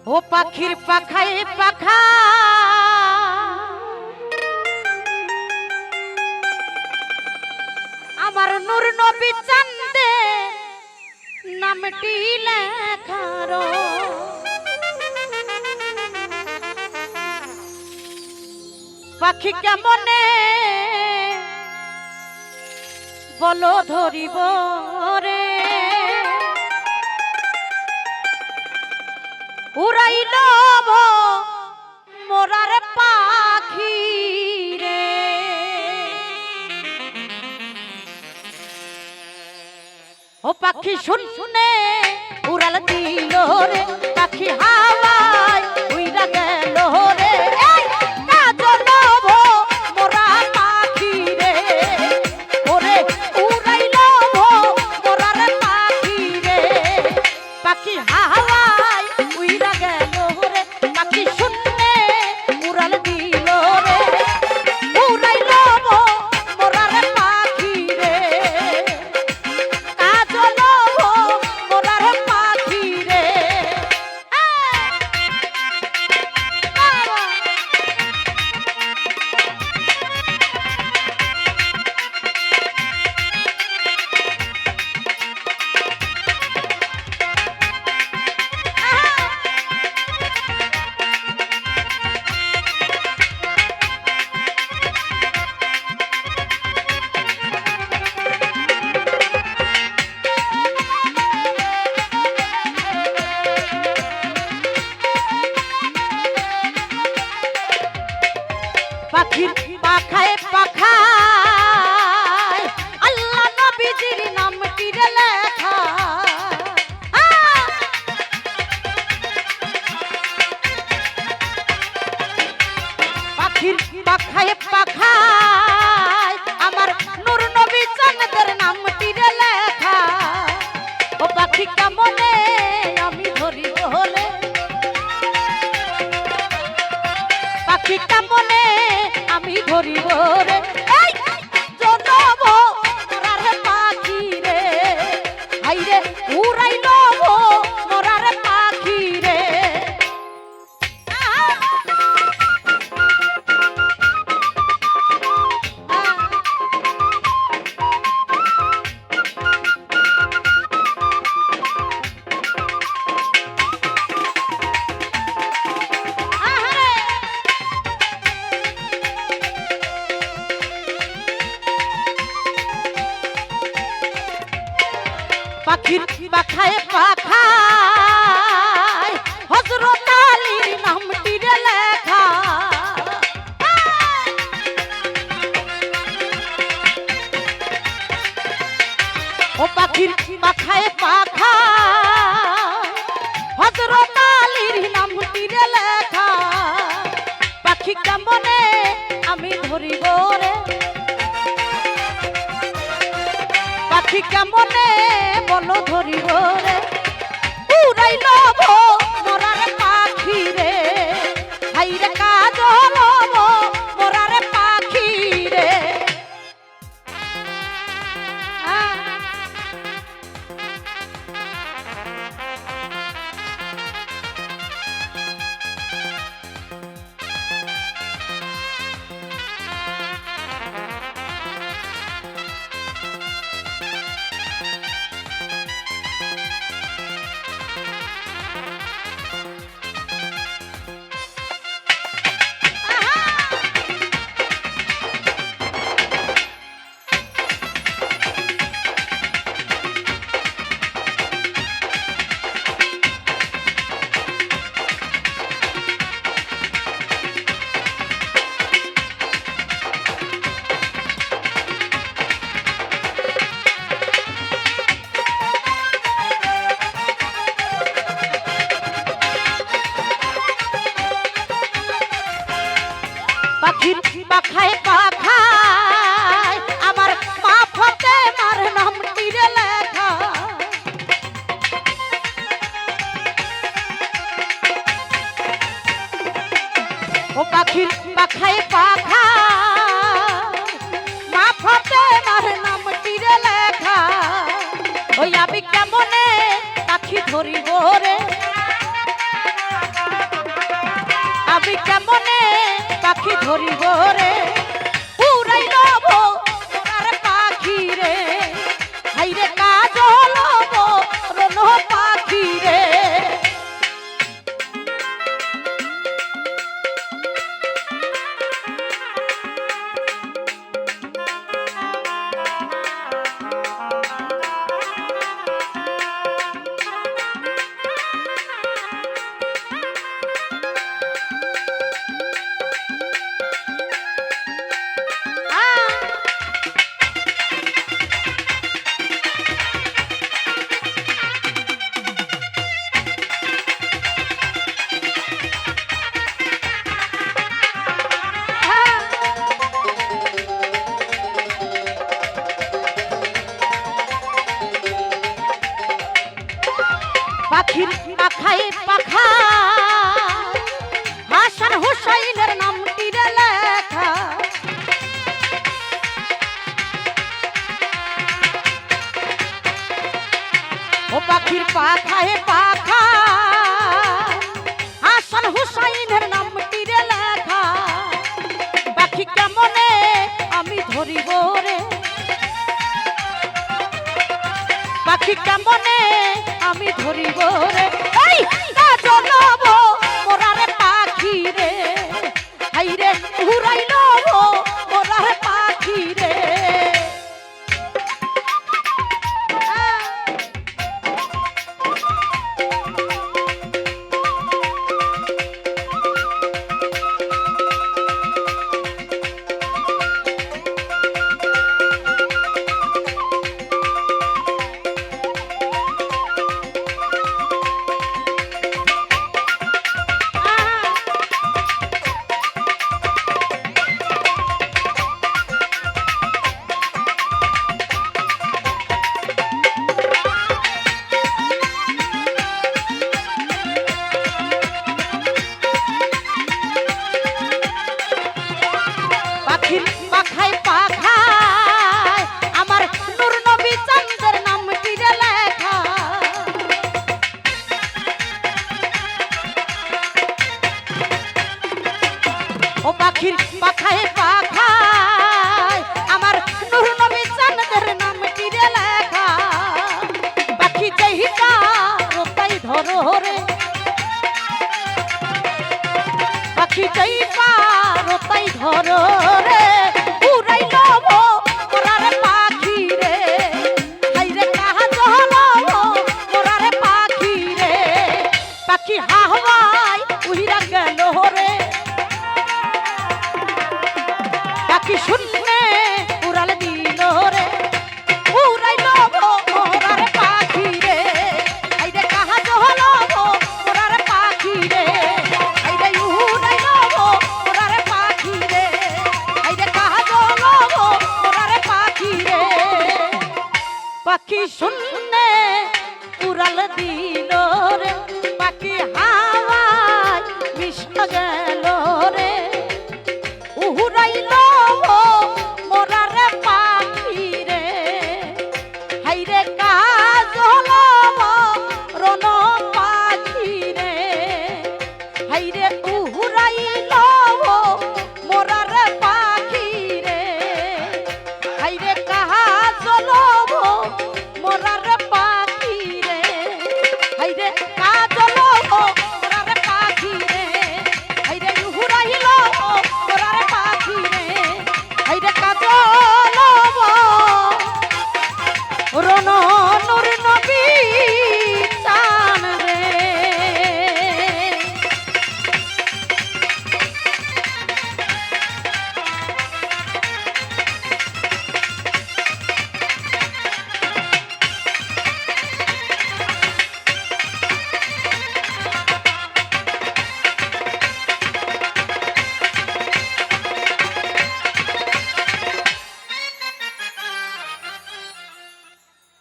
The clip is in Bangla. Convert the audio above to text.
ও পাখির পাখায় পাখা আমার নূর নবী চাঁদে নামটি লেখারো পাখি কেমনে বলো ধরিব রে উড়াইল মোরার পাখি রে ও পাখি শুনে উড়াল দিল রে পাখি হাওয়ায় উইরা গেল রে কাজল মোরা পাখি রে ওরে উড়াইল মোরার পাখি রে পাখি হাওয়ায় উইরা গেল রে পাখি শুনে উড়াল দিল রে উড়াইল মোরার পাখি রে কাজল মোরার পাখি রে পাখির পাখায় পাখায় আল্লাহ নবীজির নামটি রে লেখা পাখির পাখায় পাখায় আমার নূর নবী চাঁদের নামটি রে লেখা ও পাখি কেমনে আমি ধরিব হলে পাখি কেমনে আমি ধরিব রে এই জনম মোরার পাখি রে হাইরে উড়াইল মোরার পাখি রে পাখির পাখায় পাখায় হযরত আলীর নামটি রে লেখা ও পাখির পাখায় পাখায় হযরত আলীর নামটি রে লেখা পাখি কেমনে আমি ধরিব রে পাখি কেমনে বলো ধরিব রে উড়াইল মোরার পাখি রে হাইরে কাজল মোরার পাখি রে পাখির পাখায় পাখায় আমার মা ফাতেমার নামটি রে লেখা ও পাখির পাখায় পাখায় মা ফাতেমার নামটি রে লেখা ওই আমি কেমনে পাখি ধরিব রে ধরিব রে উড়াই লব মোরার পাখি রে হাইরে কাজল রন পাখি রে পাখির পাখায় পাখা হাসান হুসাইনের নামটি রে লেখা ও পাখির পাখায় পাখা হাসান হুসাইনের নামটি রে লেখা পাখি কেমনে আমি ধরিব রে পাখি কেমনে আমি ধরিব রে এই কাজল মোরারে পাখি রে হাইরে উড়াই লব মোরারে পাখি রে পাখির পাখায় পাখায় আমার নূর নবী চাঁদের নামটি রে লেখা ও পাখির পাখায় পাখায় আমার নূর নবী চাঁদের নামটি রে লেখা পাখি যেহিকা রোতাই ধরো রে পাখি যেহিকা রোতাই ধরো রে উড়াই লব মোরার পাখি রে হাইরে কাজল মোরার পাখি রে পাখি হাওয়ায় উইরা গেল রে পাখি শূন্যে উড়াল দিল রে উড়াই লব মোরার পাখি রে হাইরে কাজল মোরার পাখি রে হাইরে উড়াই লব মোরার পাখি রে হাইরে কাজল মোরার পাখি রে পাখি শূন্যে উড়াল দিল